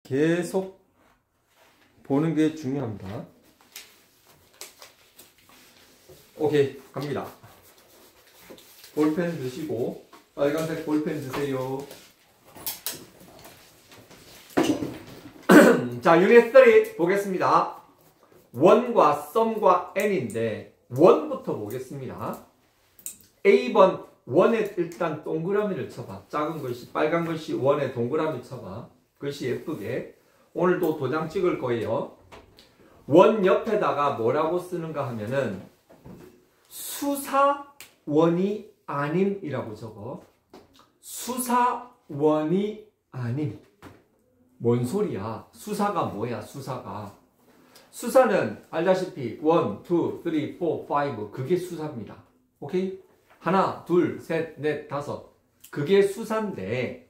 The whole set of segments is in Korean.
계속 보는 게 중요합니다. 오케이, 갑니다. 볼펜 드시고 빨간색 볼펜 드세요. 자, 유닛 3 보겠습니다. 원과 썸과 n인데 원부터 보겠습니다. A번 원에 일단 동그라미를 쳐봐. 작은 글씨, 빨간 글씨 원에 동그라미 쳐봐. 글씨 예쁘게. 오늘도 도장 찍을 거예요. 원 옆에다가 뭐라고 쓰는가 하면은 수사원이 아님이라고 적어. 수사원이 아님. 뭔 소리야? 수사가 뭐야? 수사가. 수사는 알다시피 1, 2, 3, 4, 5 그게 수사입니다. 오케이? 하나, 둘, 셋, 넷, 다섯. 그게 수사인데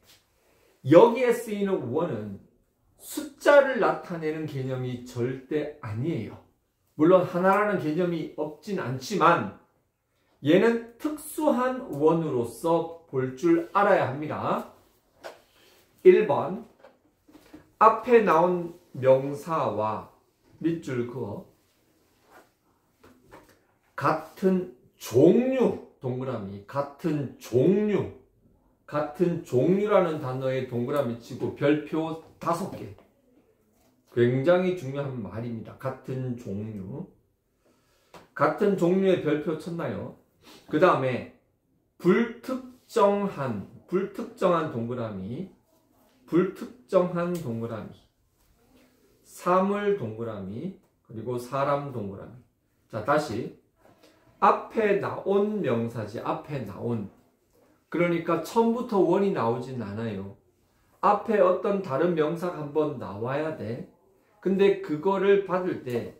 여기에 쓰이는 원은 숫자를 나타내는 개념이 절대 아니에요. 물론 하나라는 개념이 없진 않지만 얘는 특수한 원으로서 볼 줄 알아야 합니다. 1번 앞에 나온 명사와 밑줄 그어 같은 종류 동그라미 같은 종류라는 단어에 동그라미 치고 별표 5개. 굉장히 중요한 말입니다. 같은 종류. 같은 종류의 별표 쳤나요? 그 다음에 불특정한 동그라미, 사물 동그라미, 그리고 사람 동그라미. 자, 다시 앞에 나온 명사지. 앞에 나온. 그러니까 처음부터 원이 나오진 않아요. 앞에 어떤 다른 명사가 한번 나와야 돼. 근데 그거를 받을 때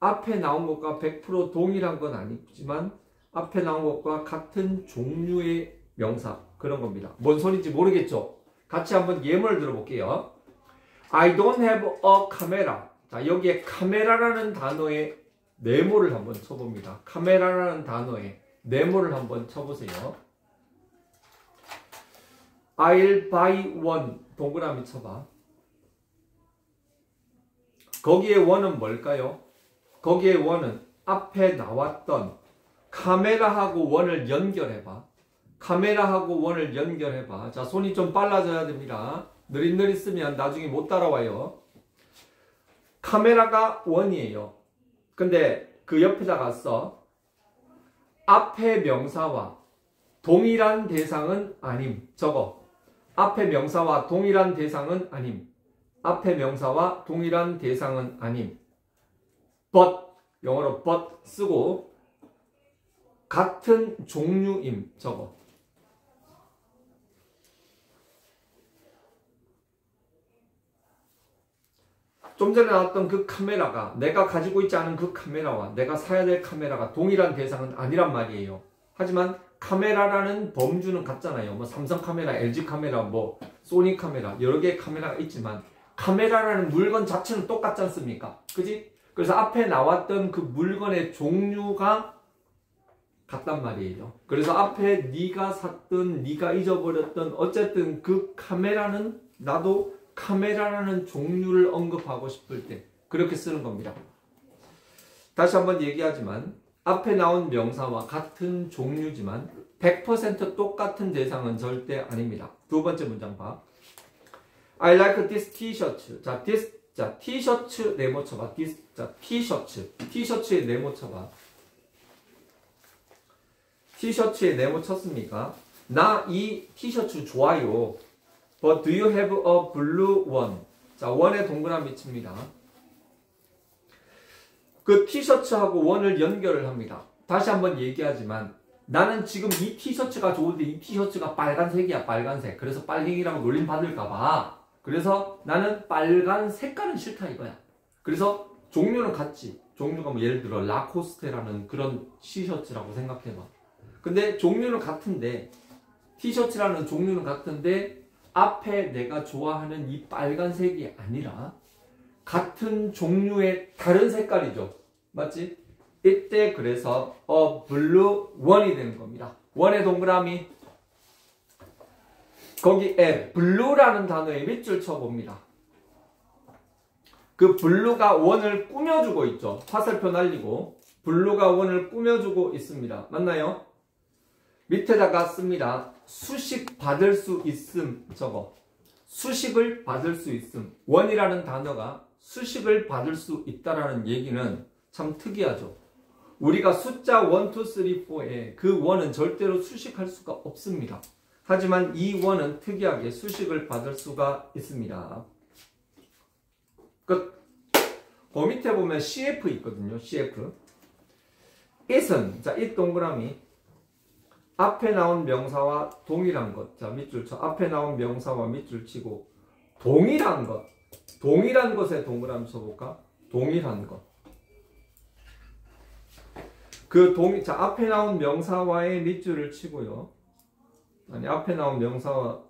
앞에 나온 것과 100% 동일한 건 아니지만 앞에 나온 것과 같은 종류의 명사 그런 겁니다. 뭔 소리인지 모르겠죠? 같이 한번 예문을 들어볼게요. I don't have a camera. 자, 여기에 카메라라는 단어에 네모를 한번 쳐봅니다. 카메라라는 단어에 네모를 한번 쳐보세요. I'll buy one. 동그라미 쳐봐. 거기에 원은 뭘까요? 거기에 원은 앞에 나왔던 카메라하고 원을 연결해봐. 카메라하고 원을 연결해봐. 자, 손이 좀 빨라져야 됩니다. 느릿느릿 쓰면 나중에 못 따라와요. 카메라가 원이에요. 근데 그 옆에다가 써. 앞에 명사와 동일한 대상은 아님. 적어. 앞에 명사와 동일한 대상은 아님. 앞에 명사와 동일한 대상은 아님. but, 영어로 but 쓰고 같은 종류임. 적어. 좀 전에 나왔던 그 카메라가 내가 가지고 있지 않은 그 카메라와 내가 사야 될 카메라가 동일한 대상은 아니란 말이에요. 하지만 카메라라는 범주는 같잖아요. 뭐 삼성 카메라, LG 카메라, 뭐 소니 카메라 여러 개의 카메라가 있지만 카메라라는 물건 자체는 똑같지 않습니까? 그지? 그래서 앞에 나왔던 그 물건의 종류가 같단 말이에요. 그래서 앞에 네가 샀던, 네가 잊어버렸던 어쨌든 그 카메라는 나도 카메라라는 종류를 언급하고 싶을 때 그렇게 쓰는 겁니다. 다시 한번 얘기하지만 앞에 나온 명사와 같은 종류지만 100% 똑같은 대상은 절대 아닙니다. 두 번째 문장 봐. I like this t-shirt. 자, 티셔츠 네모 쳐봐. 티셔츠에 네모 쳐봐. 티셔츠에 네모 쳤습니까? 나 이 티셔츠 좋아요. But do you have a blue one? 자, 원에 동그라미 칩니다. 그 티셔츠하고 원을 연결을 합니다. 다시 한번 얘기하지만 나는 지금 이 티셔츠가 좋은데 이 티셔츠가 빨간색이야. 빨간색. 그래서 빨갱이라고 놀림 받을까봐 그래서 나는 빨간 색깔은 싫다 이거야. 그래서 종류는 같지. 종류가 뭐 예를 들어 라코스테라는 그런 티셔츠라고 생각해봐. 근데 종류는 같은데 티셔츠라는 종류는 같은데 앞에 내가 좋아하는 이 빨간색이 아니라 같은 종류의 다른 색깔이죠. 맞지? 이때 그래서 blue one이 되는 겁니다. 원의 동그라미 거기에 blue라는 단어에 밑줄 쳐봅니다. 그 블루가 원을 꾸며주고 있죠. 화살표 날리고 블루가 원을 꾸며주고 있습니다. 맞나요? 밑에다가 씁니다. 수식 받을 수 있음. 저거 수식을 받을 수 있음. 원이라는 단어가 수식을 받을 수 있다라는 얘기는 참 특이하죠. 우리가 숫자 1, 2, 3, 4에 그 원은 절대로 수식할 수가 없습니다. 하지만 이 원은 특이하게 수식을 받을 수가 있습니다. 끝. 그 밑에 보면 CF 있거든요. CF. it은, 자, 이 동그라미. 앞에 나온 명사와 동일한 것. 자, 밑줄 쳐. 앞에 나온 명사와 밑줄 치고. 동일한 것. 동일한 것에 동그라미 쳐볼까? 동일한 것. 자, 앞에 나온 명사와의 밑줄을 치고요. 아니, 앞에 나온 명사와,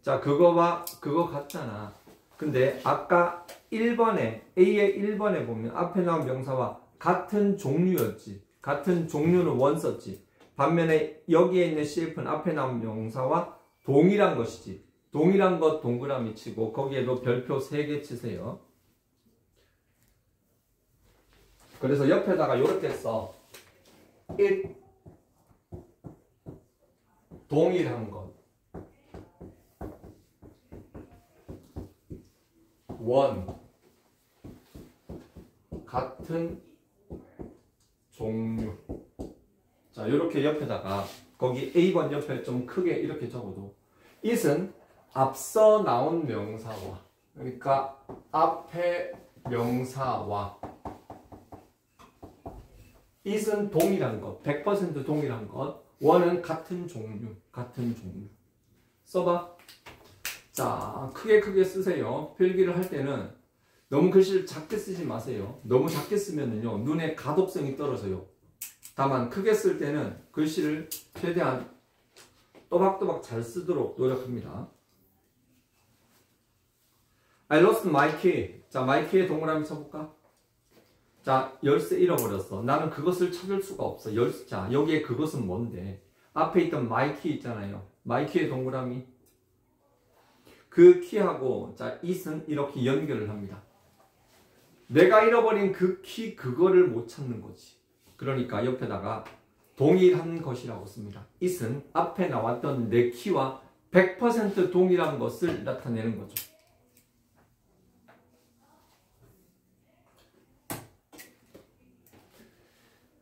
자, 그거와 그거 같잖아. 근데 아까 1번에, A의 1번에 보면 앞에 나온 명사와 같은 종류였지. 같은 종류는 원 썼지. 반면에 여기에 있는 CF는 앞에 나온 명사와 동일한 것이지. 동일한 것 동그라미 치고 거기에도 별표 3개 치세요. 그래서 옆에다가 이렇게 써. 1. 동일한 것. 원. 같은 종류. 자, 이렇게 옆에다가 거기 A번 옆에 좀 크게 이렇게 적어도 it은 앞서 나온 명사와, 그러니까 앞에 명사와, it은 동일한 것, 100% 동일한 것, 원은 같은 종류, 같은 종류. 써봐. 자, 크게 쓰세요. 필기를 할 때는 너무 글씨를 작게 쓰지 마세요. 너무 작게 쓰면은요, 눈에 가독성이 떨어져요. 다만 크게 쓸 때는 글씨를 최대한 또박또박 잘 쓰도록 노력합니다. I lost my key. 자, my key에 동그라미 쳐볼까? 자, 열쇠 잃어버렸어. 나는 그것을 찾을 수가 없어. 자, 여기에 그것은 뭔데? 앞에 있던 my key 있잖아요. my key에 동그라미. 그 키하고, 자, it은 이렇게 연결을 합니다. 내가 잃어버린 그 키, 그거를 못 찾는 거지. 그러니까 옆에다가 동일한 것이라고 씁니다. it은 앞에 나왔던 내 키와 100% 동일한 것을 나타내는 거죠.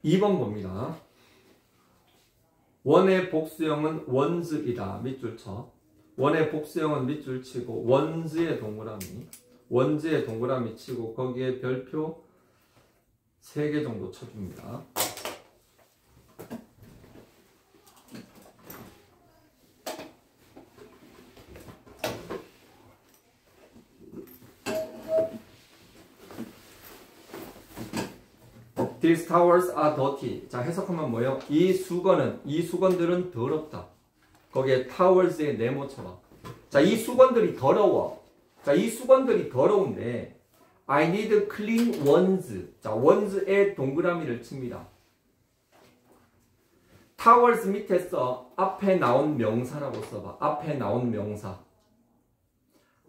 (2번) 봅니다. 원의 복수형은 원즈이다. 밑줄 쳐. 원의 복수형은 밑줄 치고 원즈의 동그라미. 원즈의 동그라미 치고 거기에 별표 3개 정도 쳐줍니다. These towers are dirty. 자, 해석하면 뭐예요? 이 수건들은 더럽다. 거기에 towers의 네모처럼. 자, 이 수건들이 더러워. 자, 이 수건들이 더러운데 I need clean ones. 자, ones의 동그라미를 칩니다. towers 밑에서 앞에 나온 명사라고 써봐. 앞에 나온 명사.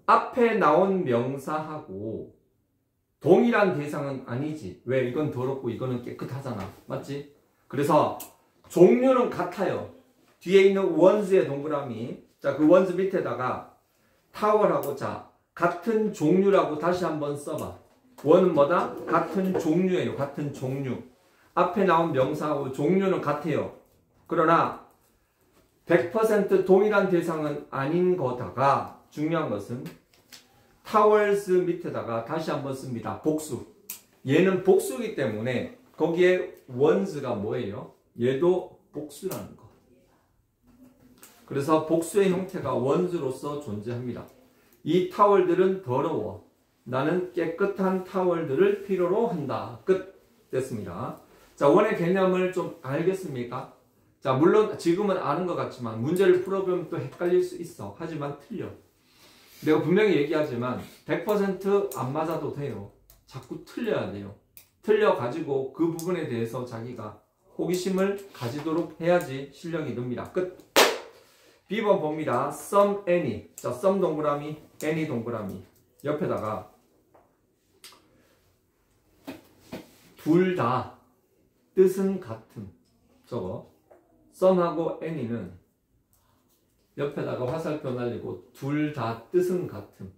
앞에 나온 명사하고 동일한 대상은 아니지. 왜? 이건 더럽고 이거는 깨끗하잖아. 맞지? 그래서 종류는 같아요. 뒤에 있는 ones의 동그라미. 자, 그 ones 밑에다가 tower하고, 자, 같은 종류라고 다시 한번 써봐. 원은 뭐다? 같은 종류예요. 같은 종류. 앞에 나온 명사하고 종류는 같아요. 그러나 100% 동일한 대상은 아닌 거다가 중요한 것은 towers 밑에다가 다시 한번 씁니다. 복수. 얘는 복수이기 때문에 거기에 ones가 뭐예요? 얘도 복수라는 거. 그래서 복수의 형태가 ones로서 존재합니다. 이 타월들은 더러워. 나는 깨끗한 타월들을 필요로 한다. 끝. 됐습니다. 자, 원의 개념을 좀 알겠습니까? 자, 물론 지금은 아는 것 같지만 문제를 풀어보면 또 헷갈릴 수 있어. 하지만 틀려. 내가 분명히 얘기하지만 100% 안 맞아도 돼요. 자꾸 틀려야 돼요. 틀려가지고 그 부분에 대해서 자기가 호기심을 가지도록 해야지 실력이 늡니다. 끝. B번 봅니다. some, any. 자, some 동그라미, any 동그라미. 옆에다가 둘 다 뜻은 같음. 저거 some하고 any는 옆에다가 화살표 날리고 둘 다 뜻은 같음.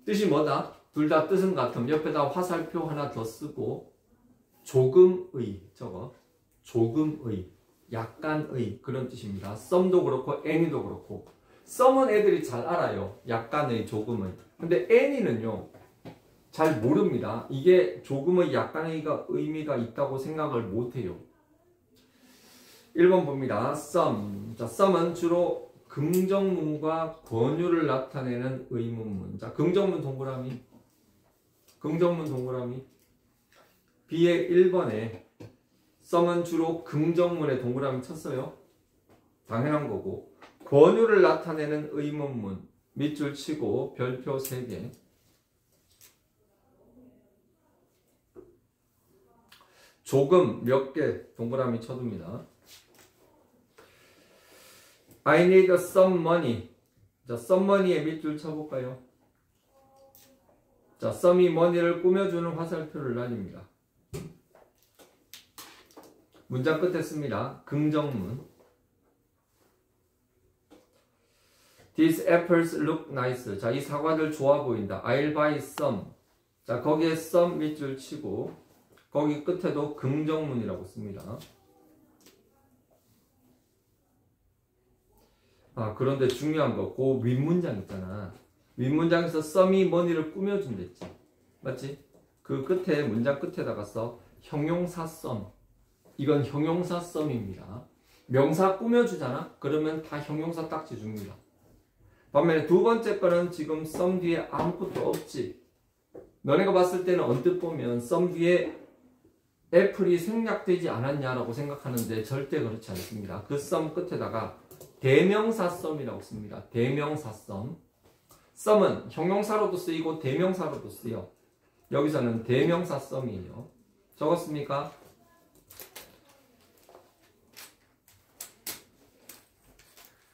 뜻이 뭐다? 둘 다 뜻은 같음. 옆에다 화살표 하나 더 쓰고 조금의, 저거 조금의, 약간의 그런 뜻입니다. some도 그렇고 any도 그렇고. some은 애들이 잘 알아요. 약간의, 조금의. 근데 any는요 잘 모릅니다. 이게 조금의, 약간의가 의미가 있다고 생각을 못해요. 1번 봅니다. some. 자, some은 주로 긍정문과 권유를 나타내는 의문문. 자, 긍정문 동그라미. 긍정문 동그라미. B의 1번에 some은 주로 긍정문에 동그라미 쳤어요. 당연한 거고. 권유를 나타내는 의문문. 밑줄 치고 별표 3개. 조금 몇 개 동그라미 쳐둡니다. I need some money. 자, some money에 밑줄 쳐볼까요? 자, some이 money를 꾸며주는 화살표를 날립니다. 문장 끝에 씁니다. 긍정문. These apples look nice. 자, 이 사과들 좋아 보인다. I'll buy some. 자, 거기에 some 밑줄 치고 거기 끝에도 긍정문이라고 씁니다. 아, 그런데 중요한 거, 그 윗문장 있잖아. 윗문장에서 some이 money를 꾸며준댔지. 맞지? 그 끝에, 문장 끝에다가 써. 형용사 some. 이건 형용사 some입니다. 명사 꾸며주잖아? 그러면 다 형용사 딱지 줍니다. 반면에 두 번째 거는 지금 some 뒤에 아무것도 없지. 너네가 봤을 때는 언뜻 보면 some 뒤에 애플이 생략되지 않았냐라고 생각하는데 절대 그렇지 않습니다. 그 some 끝에다가 대명사 some이라고 씁니다. 대명사 some. some은 형용사로도 쓰이고 대명사로도 쓰여. 여기서는 대명사 some이에요. 적었습니까?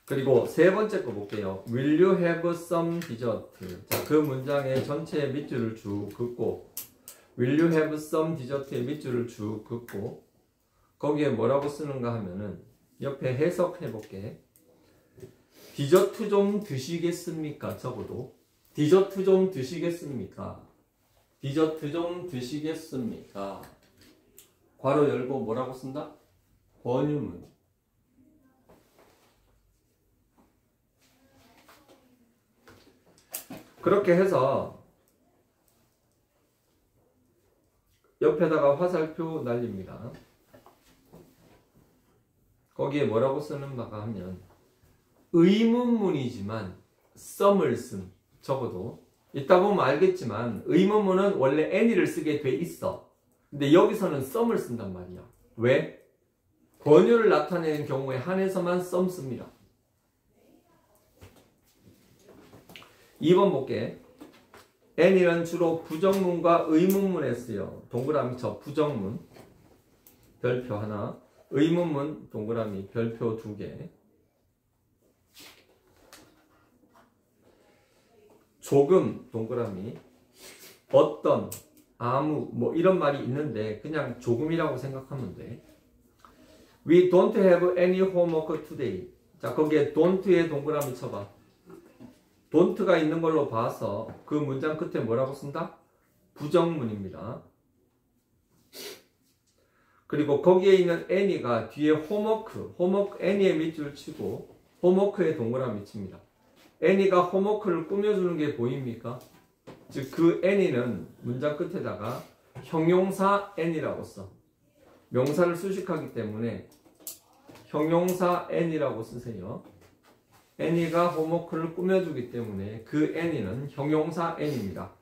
그리고 세 번째 거 볼게요. Will you have some dessert? 자, 그 문장의 전체에 밑줄을 쭉 긋고 Will you have some dessert에 밑줄을 쭉 긋고 거기에 뭐라고 쓰는가 하면은 옆에 해석해 볼게. 디저트 좀 드시겠습니까? 적어도 디저트 좀 드시겠습니까? 디저트 좀 드시겠습니까? 괄호 열고 뭐라고 쓴다? 권유문. 그렇게 해서 옆에다가 화살표 날립니다. 거기에 뭐라고 쓰는 바가 하면 의문문이지만 some을 쓴. 적어도 이따 보면 알겠지만 의문문은 원래 any를 쓰게 돼 있어. 근데 여기서는 some을 쓴단 말이야. 왜? 권유를 나타내는 경우에 한해서만 some 씁니다. 2번 볼게. any는 주로 부정문과 의문문에 쓰여. 동그라미 쳐. 부정문 별표 하나. 의문문 동그라미 별표 2개. 조금 동그라미. 어떤, 아무 뭐 이런 말이 있는데 그냥 조금이라고 생각하면 돼. We don't have any homework today. 자, 거기에 don't에 동그라미 쳐봐. don't가 있는 걸로 봐서 그 문장 끝에 뭐라고 쓴다? 부정문입니다. 그리고 거기에 있는 any가 뒤에 homework any에 밑줄 치고 homework에 동그라미 칩니다. any가 homework를 꾸며주는 게 보입니까? 즉 그 any는 문장 끝에다가 형용사 any라고 써. 명사를 수식하기 때문에 형용사 any라고 쓰세요. any가 homework를 꾸며주기 때문에 그 any는 형용사 any입니다.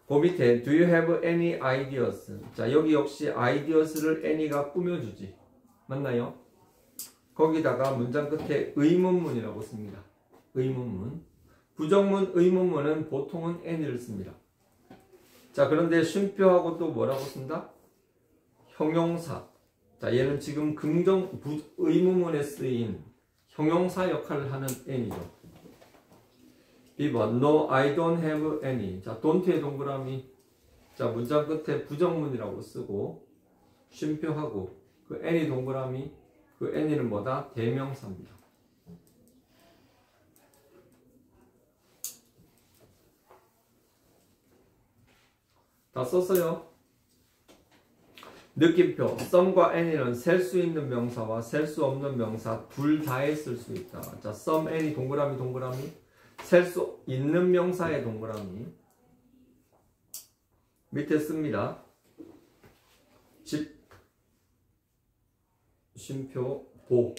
그 밑에 do you have any ideas? 자, 여기 역시 ideas를 any가 꾸며주지. 맞나요? 거기다가 문장 끝에 의문문이라고 씁니다. 의문문. 부정문, 의문문은 보통은 any를 씁니다. 자, 그런데 쉼표하고 또 뭐라고 쓴다? 형용사. 자, 얘는 지금 의문문에 쓰인 형용사 역할을 하는 any죠. 2번 No, I don't have any. 자, don't의 동그라미 자, 문장 끝에 부정문이라고 쓰고 쉼표하고 그 any 동그라미, 그 any는 뭐다? 대명사입니다. 다 썼어요. 느낌표. some과 any는 셀 수 있는 명사와 셀 수 없는 명사 둘 다에 쓸 수 있다. 자, some, any 동그라미 동그라미. 셀 수 있는 명사의 동그라미. 밑에 씁니다. 집, 쉼표, 보.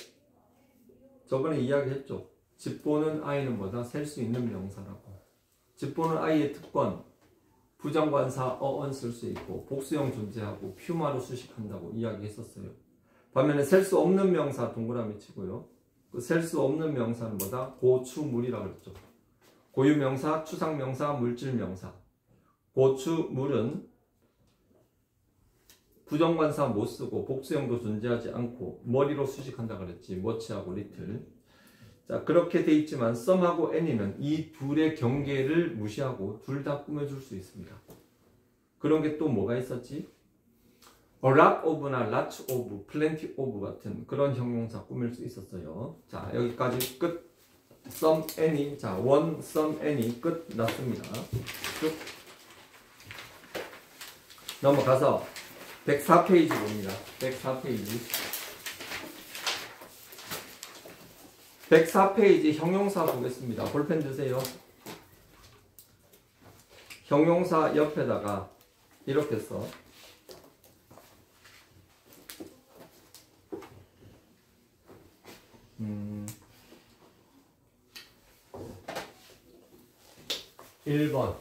저번에 이야기했죠. 집 보는 아이는 뭐다? 셀 수 있는 명사라고. 집 보는 아이의 특권. 부정관사 어언 쓸 수 있고 복수형 존재하고 퓨마로 수식한다고 이야기했었어요. 반면에 셀 수 없는 명사 동그라미 치고요. 그 셀 수 없는 명사는 뭐다? 고추물이라고 그랬죠. 고유명사, 추상명사, 물질명사. 고추물은 부정관사 못 쓰고 복수형도 존재하지 않고 머리로 수식한다 그랬지. 머치하고 리틀. 자, 그렇게 돼 있지만 some하고 any는 이 둘의 경계를 무시하고 둘 다 꾸며줄 수 있습니다. 그런 게 또 뭐가 있었지? a lot of나 lots of, plenty of 같은 그런 형용사 꾸밀 수 있었어요. 자, 여기까지 끝. some, any. 자, one, some, any 끝 났습니다. 쭉 넘어가서 104페이지 봅니다. 104페이지. 104페이지 형용사 보겠습니다. 볼펜 드세요. 형용사 옆에다가 이렇게 써. 음. 1번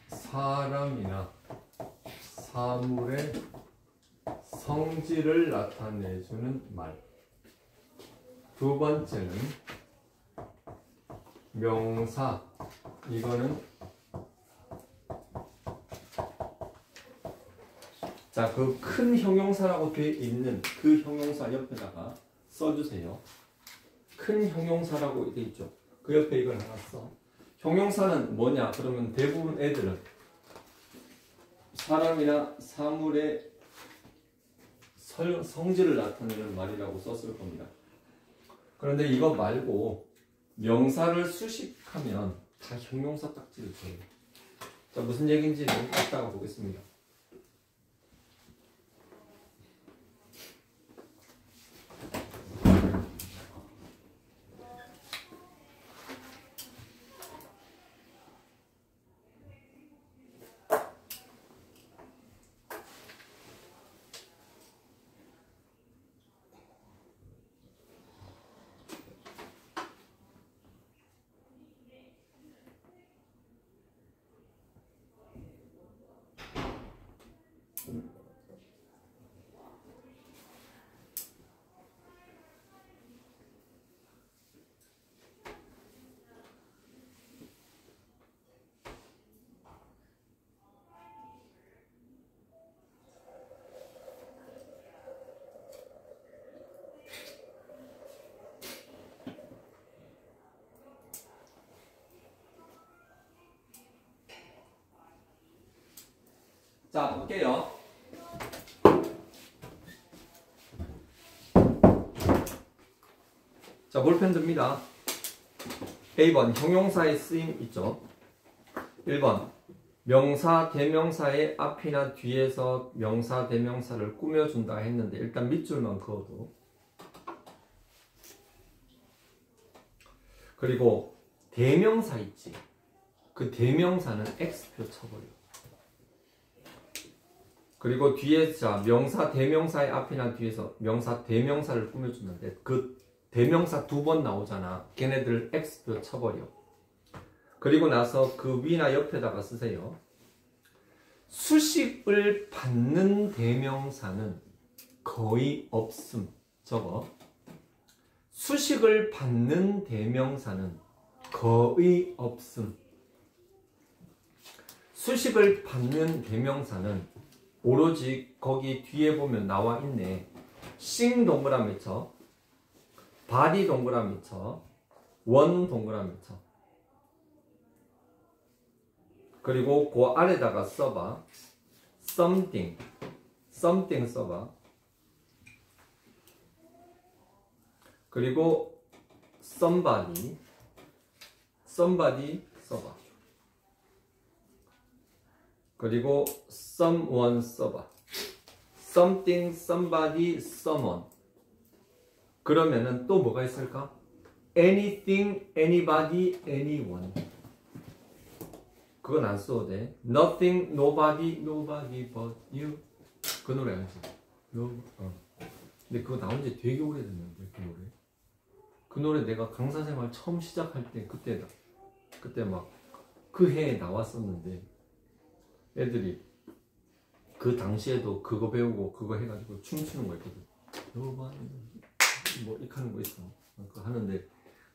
사람이나 사물의 성질을 나타내주는 말. 두 번째는 명사. 이거는 자, 그 큰 형용사라고 되어 있는 그 형용사 옆에다가 써주세요. 큰 형용사라고 되어 있죠. 그 옆에 이걸 하나 써. 형용사는 뭐냐? 그러면 대부분 애들은 사람이나 사물의 성질을 나타내는 말이라고 썼을 겁니다. 그런데 이거 말고 명사를 수식하면 다 형용사 딱지를 줘요. 자, 무슨 얘기인지는 이따가 보겠습니다. 자, 볼게요. 자, 볼펜 듭니다. A번 형용사의 쓰임 있죠. 1번 명사, 대명사의 앞이나 뒤에서 명사, 대명사를 꾸며준다 했는데 일단 밑줄만 그어도. 그리고 대명사 있지. 그 대명사는 X표 쳐버려. 그리고 뒤에 자 명사, 대명사의 앞이나 뒤에서 명사, 대명사를 꾸며주는데 그 대명사 두 번 나오잖아. 걔네들 X표 쳐버려. 그리고 나서 그 위나 옆에다가 쓰세요. 수식을 받는 대명사는 거의 없음. 저거. 수식을 받는 대명사는 거의 없음. 수식을 받는 대명사는 오로지 거기 뒤에 보면 나와 있네. 싱 동그라미 쳐. 바디 동그라미 쳐. 원 동그라미 쳐. 그리고 그 아래다가 써봐. something 써봐. 그리고 somebody 써봐. 그리고 someone 써봐. something, somebody, someone. 그러면은 또 뭐가 있을까? anything, anybody, anyone. 그건 안 써도 돼. nothing, nobody, nobody but you. 그 노래 알지? 근데 그거 나온 지 되게 오래됐는데 그 노래. 그 노래 내가 강사 생활 처음 시작할 때 그때다. 그때 막 그 해에 나왔었는데 애들이 그 당시에도 그거 배우고 그거 해가지고 춤추는 거 있거든. nobody 뭐 이렇게 하는 거 있어. 그거 하는데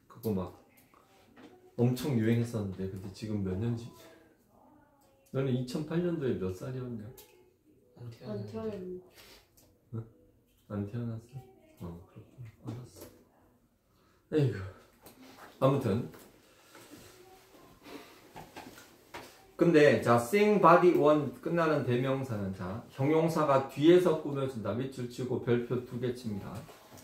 그거 막 엄청 유행했었는데 근데 지금 몇 년지? 너는 2008년도에 몇 살이었냐? 안 태어났는데. 응? 안 태어났어? 그렇구나. 알았어. 에이구. 아무튼 근데 자 sing body one 끝나는 대명사는 자 형용사가 뒤에서 꾸며준다. 밑줄 치고 별표 2개 칩니다.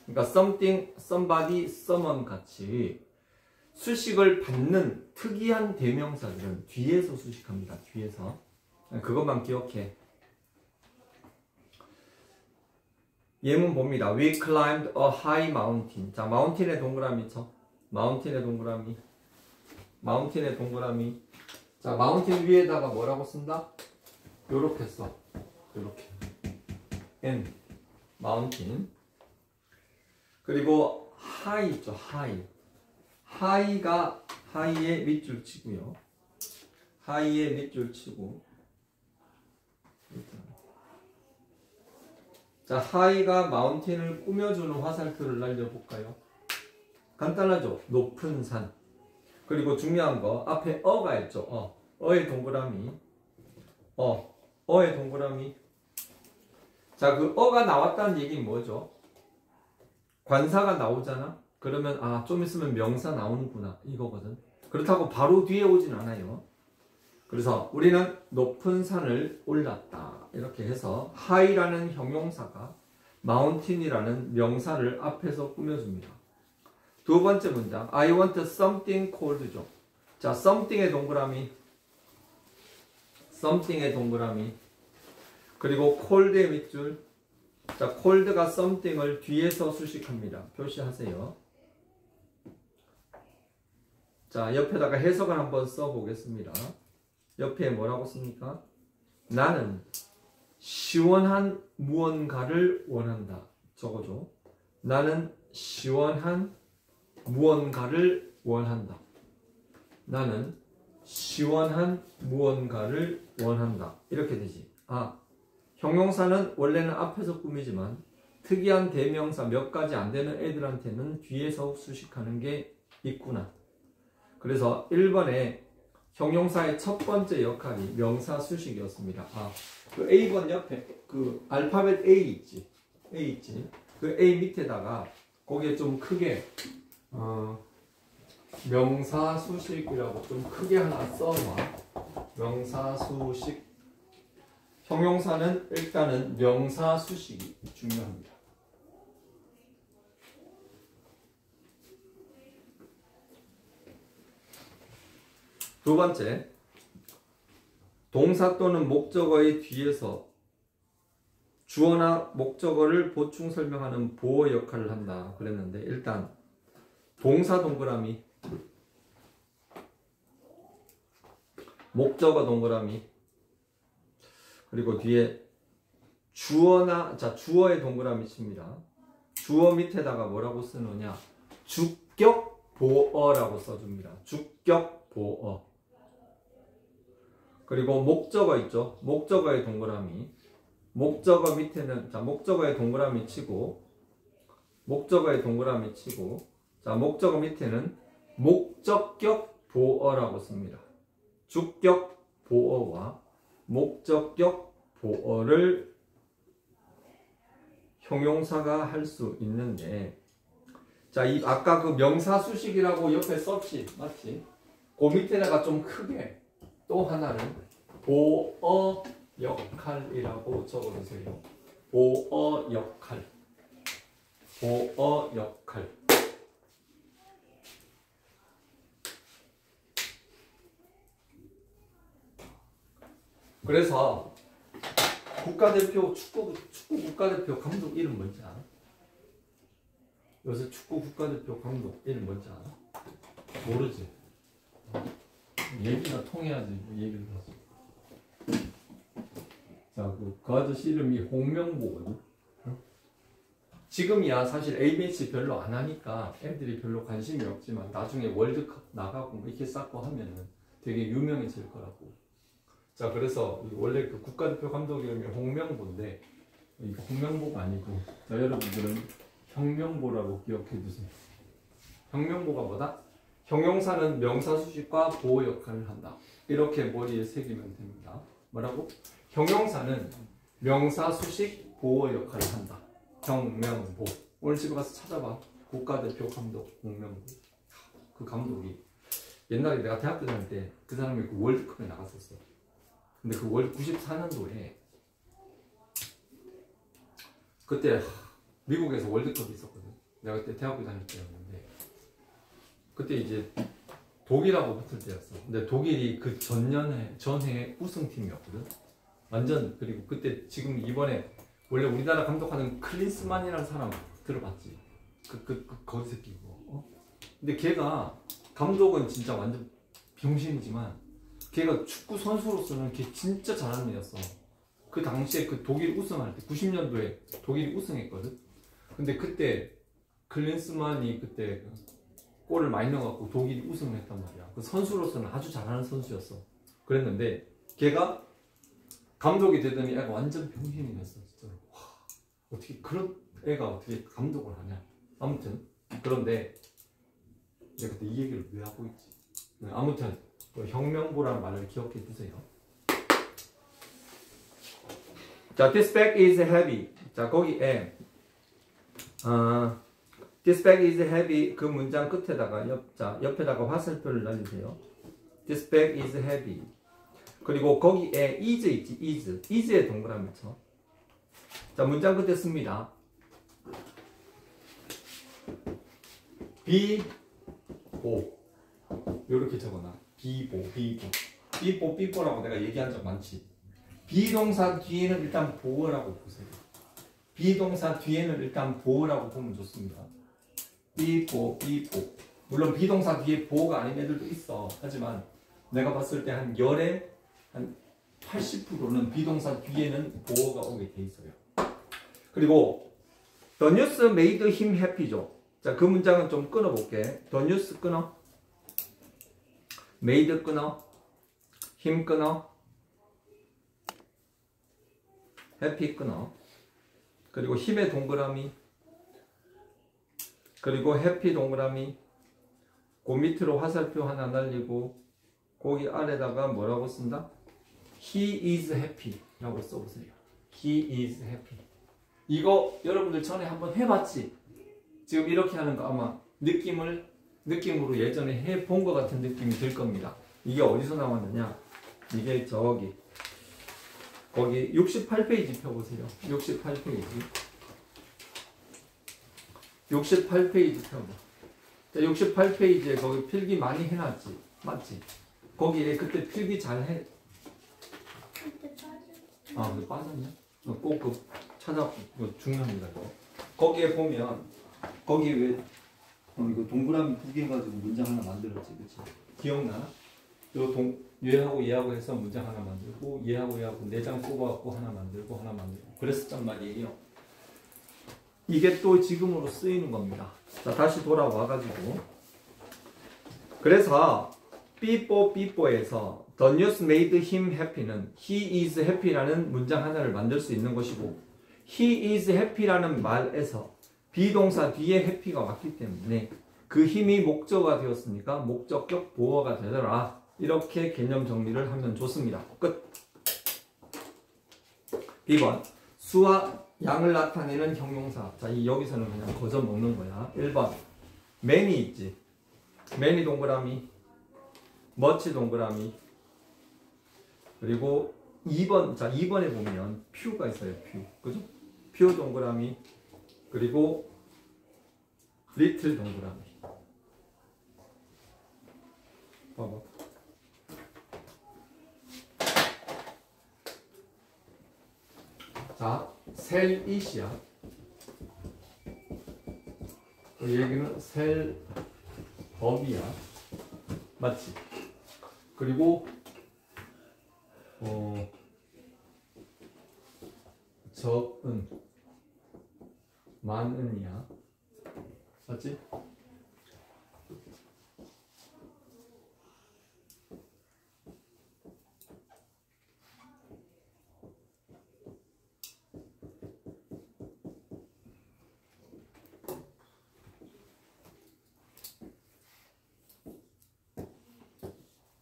그러니까 something, somebody, someone 같이 수식을 받는 특이한 대명사들은 뒤에서 수식합니다. 뒤에서. 그것만 기억해. 예문 봅니다. We climbed a high mountain. 자, 마운틴의 동그라미 쳐. 마운틴의 동그라미. 자, 마운틴 위에다가 뭐라고 쓴다? 요렇게 써. 요렇게. N. 마운틴. 그리고 high 있죠. 하이에 밑줄 치고요. 하이에 밑줄 치고. 자, 하이가 마운틴을 꾸며주는 화살표를 날려볼까요? 간단하죠? 높은 산. 그리고 중요한 거 앞에 어가 있죠. 어의 동그라미. 어의 동그라미. 자, 그 어가 나왔다는 얘기는 뭐죠? 관사가 나오잖아. 그러면 좀 있으면 명사 나오는구나 이거거든. 그렇다고 바로 뒤에 오진 않아요. 그래서 우리는 높은 산을 올랐다 이렇게 해서 high라는 형용사가 mountain이라는 명사를 앞에서 꾸며줍니다. 두 번째 문장 I want something cold죠. 자, something의 동그라미 그리고 cold의 밑줄. 자, cold가 something을 뒤에서 수식합니다. 표시하세요. 자, 옆에다가 해석을 한번 써보겠습니다. 옆에 뭐라고 씁니까? 나는 시원한 무언가를 원한다. 저거죠. 나는 시원한 무언가를 원한다. 나는 시원한 무언가를 원한다. 이렇게 되지. 형용사는 원래는 앞에서 꾸미지만 특이한 대명사 몇 가지 안 되는 애들한테는 뒤에서 수식하는 게 있구나. 그래서 1번에 형용사의 첫 번째 역할이 명사 수식이었습니다. 그 A번 옆에 그 알파벳 A 있지. 그 A 밑에다가 거기에 좀 크게 명사 수식이라고 좀 크게 하나 써놔. 명사 수식. 형용사는 일단은 명사 수식이 중요합니다. 두 번째, 동사 또는 목적어의 뒤에서 주어나 목적어를 보충 설명하는 보어 역할을 한다 그랬는데 일단 동사 동그라미, 목적어 동그라미, 그리고 뒤에 주어의 동그라미 칩니다. 주어 밑에다가 뭐라고 쓰느냐? 주격 보어라고 써줍니다. 주격 보어. 그리고 목적어 있죠? 목적어의 동그라미. 목적어 밑에는, 목적어의 동그라미 치고, 자, 목적어 밑에는 목적격 보어라고 씁니다. 주격 보어와 목적격 보어를 형용사가 할 수 있는데, 자, 아까 그 명사 수식이라고 옆에 썼지, 맞지? 그 밑에다가 좀 크게 또 하나는 보어 역할이라고 적어주세요. 보어 역할. 보어 역할. 그래서 국가대표 축구 국가대표 감독 이름 뭔지 알아? 요새 축구 국가대표 감독 이름 뭔지 알아? 모르지. 얘기가 통해야지 뭐 얘기를 하지. 자, 그 아저씨 이름이 홍명보거든. 지금이야 사실 ABS 별로 안 하니까 애들이 별로 관심이 없지만 나중에 월드컵 나가고 뭐 이렇게 쌓고 하면은 되게 유명해질 거라고. 자, 그래서 원래 그 국가대표 감독 이름이 홍명보인데 이거 홍명보가 아니고, 자, 여러분들은 형명보라고 기억해 두세요. 형명보가 뭐다? 형용사는 명사 수식과 보호 역할을 한다. 이렇게 머리에 새기면 됩니다. 뭐라고? 형용사는 명사 수식 보호 역할을 한다. 형명보. 오늘 집에 가서 찾아봐. 국가대표 감독 홍명보. 그 감독이 옛날에 내가 대학교 다닐 때 그 사람이 그 월드컵에 나갔었어. 근데 그 94년도에 그때 미국에서 월드컵이 있었거든. 내가 그때 대학교 다닐 때였는데 그때 이제 독일하고 붙을 때였어. 근데 독일이 그 전해 우승팀이었거든. 완전. 그리고 그때 지금 이번에 원래 우리나라 감독하는 클린스만이라는 사람 들어봤지? 거기 새끼고. 근데 걔가 감독은 진짜 완전 병신이지만 걔가 축구 선수로서는 걔 진짜 잘하는 애였어. 그 당시에 그 독일 우승할 때 90년도에 독일이 우승했거든. 근데 그때 클린스만이 그때 골을 많이 넣어갖고 독일이 우승을 했단 말이야. 그 선수로서는 아주 잘하는 선수였어. 그랬는데 걔가 감독이 되더니 애가 완전 병신이 됐어. 진짜로. 와, 어떻게 그런 애가 어떻게 감독을 하냐. 아무튼 그런데 내가 그때 이 얘기를 왜 하고 있지? 아무튼 형명보라는 말을 기억해 두세요. 자, this bag is heavy. 자, 거기에 this bag is heavy 그 문장 끝에다가 옆에다가 화살표를 날리세요. This bag is heavy. 그리고 거기에 is 있지, is에 동그라미 쳐. 자, 문장 끝에 씁니다. 비보. 요렇게 적어놔. 비보라고 내가 얘기한 적 많지. 비동사 뒤에는 일단 보어라고 보세요. 비동사 뒤에는 일단 보어라고 보면 좋습니다. 비보. 물론 비동사 뒤에 보어가 아닌 애들도 있어. 하지만 내가 봤을 때 한 열에 한 80%는 비동사 뒤에는 보어가 오게 돼 있어요. 그리고 The news made him happy죠. 자, 그 문장은 좀 끊어볼게. The news 끊어. made 끊어. him 끊어. happy 끊어. 그리고 힘의 동그라미. 그리고 happy 동그라미. 그 밑으로 화살표 하나 날리고 거기 아래다가 뭐라고 쓴다? He is happy 라고 써보세요. He is happy. 이거 여러분들 전에 한번 해봤지? 지금 이렇게 하는 거 아마 느낌으로 예전에 해본 것 같은 느낌이 들 겁니다. 이게 어디서 나왔느냐? 이게 거기 68페이지 펴보세요. 68페이지 펴봐. 자, 68페이지에 거기 필기 많이 해놨지? 맞지? 거기에 그때 필기 잘 해. 아, 근데 빠졌냐? 꼭 찾아, 중요합니다. 거기에 보면, 거기에 왜, 이거 동그라미 2개 가지고 문장 하나 만들었지, 그치? 기억나? 얘하고 해서 문장 하나 만들고, 얘하고 4장 뽑아갖고 하나 만들고, 그랬었단 말이에요. 이게 또 지금으로 쓰이는 겁니다. 자, 다시 돌아와가지고. 그래서, 삐뽀에서 The news made him happy는 He is happy라는 문장 하나를 만들 수 있는 것이고, He is happy라는 말에서 비동사 뒤에 happy가 왔기 때문에 그 힘이 목적어가 되었으니까 목적격 보어가 되더라. 이렇게 개념 정리를 하면 좋습니다. 끝. B번 수와 양을 나타내는 형용사. 자, 여기서는 그냥 거저 먹는 거야. 1번 many 있지. many 동그라미, much 동그라미, 그리고 2번, 자 2번에 보면 퓨가 있어요. 그죠? 퓨 동그라미 그리고 리틀 동그라미. 봐봐. 자, 셀 이시야. 그 얘기는 셀 법이야. 맞지? 그리고 적은 만은이야. 맞지?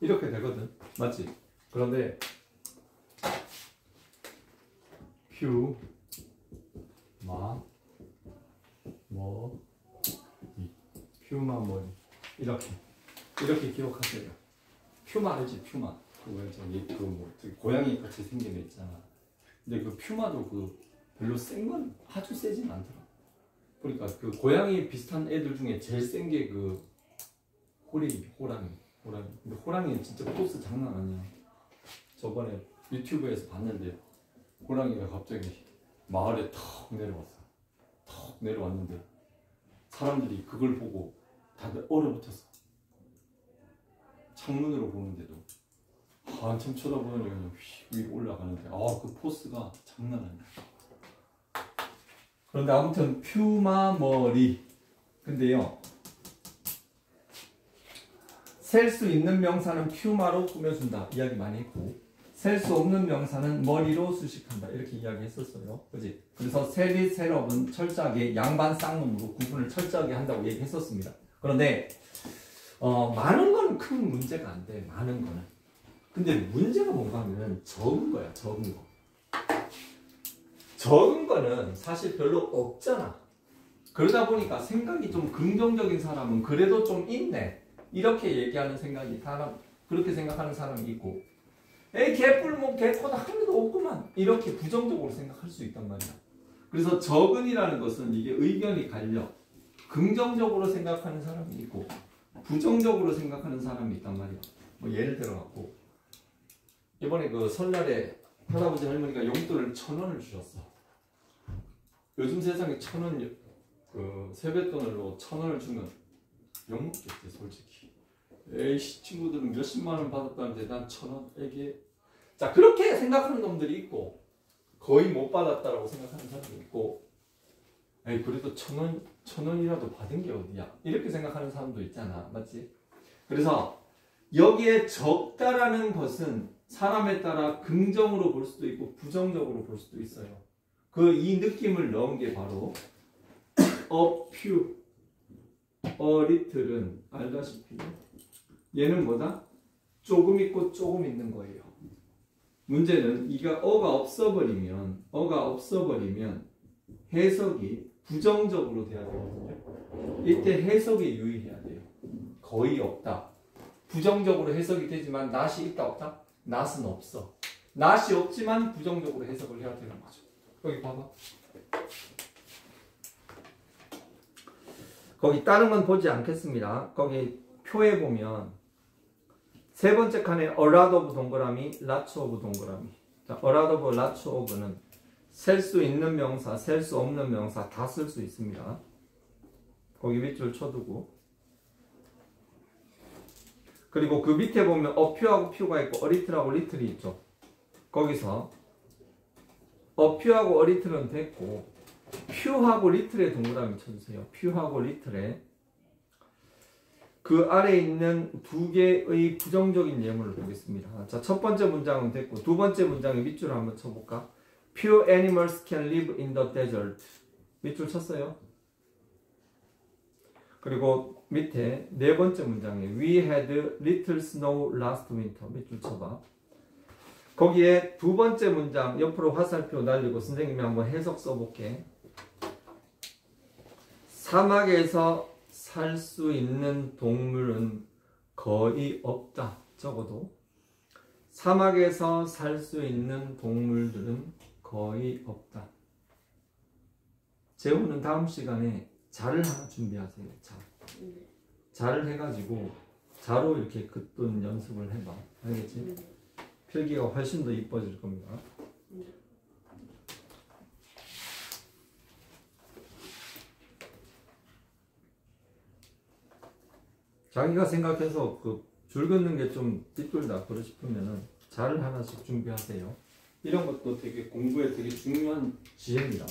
이렇게 되거든. 맞지? 그런데 퓨, 마, 뭐, 퓨마 머리 이렇게 기억하세요. 퓨마 알지? 퓨마. 그거 저기 그뭐 고양이 같이 생긴 애 있잖아. 근데 그 퓨마도 그 별로 센 건 아주 세진 않더라. 그러니까 그 고양이 비슷한 애들 중에 제일 센 게 그 호랑이. 근데 호랑이는 진짜 포스 장난 아니야. 저번에 유튜브에서 봤는데 호랑이가 갑자기 마을에 턱 내려왔는데 사람들이 그걸 보고 다들 얼어붙었어. 창문으로 보는데도 한참 쳐다보는 게 그냥 위로 올라가는데 그 포스가 장난 아니야. 그런데 아무튼 퓨마 머리. 근데요, 셀 수 있는 명사는 퓨마로 꾸며준다 이야기 많이 했고, 셀 수 없는 명사는 머리로 수식한다 이렇게 이야기했었어요. 그지? 그래서 셀이 셀업은 철저하게 양반 쌍놈으로 구분을 철저하게 한다고 얘기했었습니다. 그런데 많은 거는 큰 문제가 안 돼. 많은 거는. 근데 문제가 뭔가 하면 적은 거야. 적은 거. 적은 거는 사실 별로 없잖아. 그러다 보니까 생각이 좀 긍정적인 사람은 그래도 좀 있네. 이렇게 얘기하는 생각이 그렇게 생각하는 사람이 있고, 에이 개뿔 개코다 하나도 없구만 이렇게 부정적으로 생각할 수 있단 말이야. 그래서 적은이라는 것은 이게 의견이 갈려 긍정적으로 생각하는 사람이 있고 부정적으로 생각하는 사람이 있단 말이야. 뭐 예를 들어 갖고 이번에 그 설날에 할아버지 할머니가 용돈을 1,000원을 주셨어. 요즘 세상에 1,000원 그 세뱃돈으로 1,000원을 주면 욕먹겠지 솔직히. 에이씨 친구들은 몇십만 원 받았다는데 난 1,000원 에게. 자 그렇게 생각하는 놈들이 있고 거의 못 받았다라고 생각하는 사람이 있고, 에이 그래도 1,000원이라도 받은 게 어디야 이렇게 생각하는 사람도 있잖아. 맞지? 그래서 여기에 적다라는 것은 사람에 따라 긍정으로 볼 수도 있고 부정적으로 볼 수도 있어요. 이 느낌을 넣은 게 바로 a few, a little은 알다시피 얘는 뭐다? 조금 있고 조금 있는 거예요. 문제는 어가 없어버리면 해석이 부정적으로 돼야 되거든요. 이때 해석이 유의해야 돼요. 거의 없다. 부정적으로 해석이 되지만 낫이 있다 없다? 낫은 없어. 낫이 없지만 부정적으로 해석을 해야 되는 거죠. 여기 봐봐. 거기 다른 건 보지 않겠습니다. 거기 표에 보면 세 번째 칸에 a lot of 동그라미, lots of 동그라미. 자, a lot of, lots of는 셀 수 있는 명사, 셀 수 없는 명사 다 쓸 수 있습니다. 거기 밑줄 쳐두고. 그리고 그 밑에 보면 a few하고 few가 있고 a little하고 little이 있죠. 거기서 a few하고 a little은 됐고 few하고 little에 동그라미 쳐주세요. few하고 little에 그 아래에 있는 두 개의 부정적인 예문을 보겠습니다. 자, 첫 번째 문장은 됐고 두 번째 문장에 밑줄을 한번 쳐볼까? Few animals can live in the desert. 밑줄 쳤어요. 그리고 밑에 네 번째 문장에 We had little snow last winter. 밑줄 쳐봐. 거기에 두 번째 문장 옆으로 화살표 날리고 선생님이 한번 해석 써볼게. 사막에서 살 수 있는 동물은 거의 없다. 적어도 사막에서 살 수 있는 동물들은 거의 없다. 재호는 다음 시간에 자를 하나 준비하세요. 자. 네. 자를 해가지고 자로 이렇게 긋는 연습을 해봐. 알겠지? 네. 필기가 훨씬 더 이뻐질 겁니다. 네. 자기가 생각해서 그 줄 긋는 게 좀 삐뚤다 그러 싶으면은 자를 하나씩 준비하세요. 이런 것도 되게 공부에 되게 중요한 지혜입니다.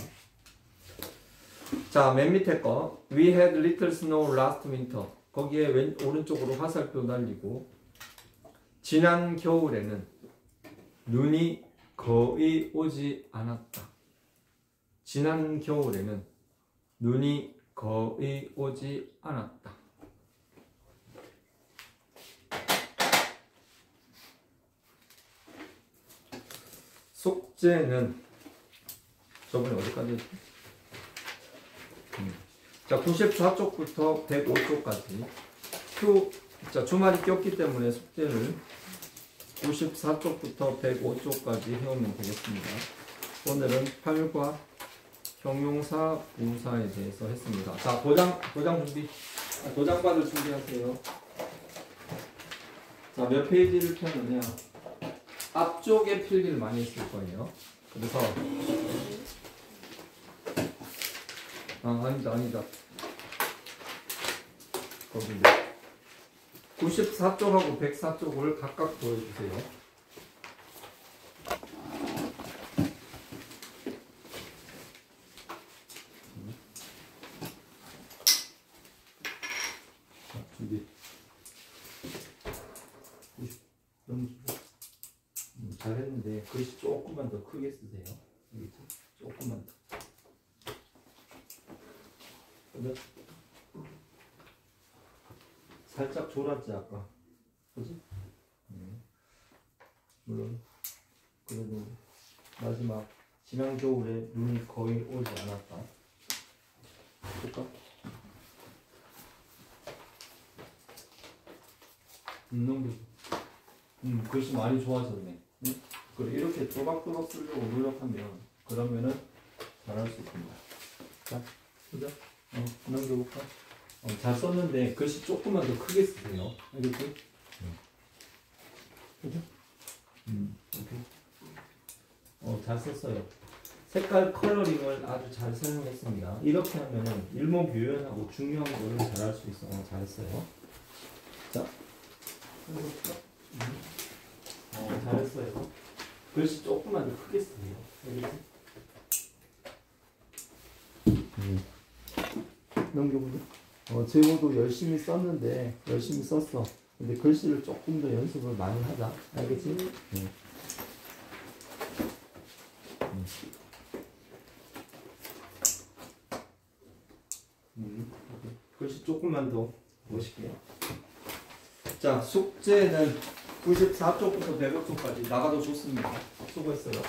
자, 맨 밑에 거 We had little snow last winter. 거기에 오른쪽으로 화살표 날리고 지난 겨울에는 눈이 거의 오지 않았다. 지난 겨울에는 눈이 거의 오지 않았다. 숙제는 저번에 어디까지 했지? 자, 94쪽부터 105쪽까지 자, 주말이 꼈기 때문에 숙제를 94쪽부터 105쪽까지 해오면 되겠습니다. 오늘은 8과 형용사, 부사에 대해서 했습니다. 자, 도장 준비. 도장받을 준비하세요. 자, 몇 페이지를 펴느냐. 앞쪽에 필기를 많이 했을 거예요. 그래서 아니다. 거기 94쪽하고 104쪽을 각각 보여주세요. 자, 준비. 잘했는데 글씨 조금만 더 크게 쓰세요. 여기 조금만 더. 근데 살짝 졸았지 아까, 그지? 물론 그래도 마지막 지난 겨울에 눈이 거의 오지 않았다. 볼까? 넘겨. 글씨 많이 좋아졌네. 응? 그래, 이렇게 또박또박 쓰려고 노력하면 그러면은 잘할 수 있습니다. 자, 보자. 넘겨볼까? 잘 썼는데 글씨 조금만 더 크게 쓰세요. 알겠지? 그죠? 오케이. 잘 썼어요. 색깔 컬러링을 아주 잘 사용했습니다. 이렇게 하면은 일목요연하고 중요한 거를 잘할 수 있어. 잘했어요. 자, 해볼까? 잘했어요. 글씨 조금만 더 크게 쓰세요. 알겠지? 넘겨보자. 제호도 열심히 썼는데 열심히 썼어. 근데 글씨를 조금 더 연습을 많이 하자. 알겠지? 글씨 조금만 더 보실게요. 자, 숙제는 94쪽부터 105쪽까지 나가도 좋습니다. 수고했어요.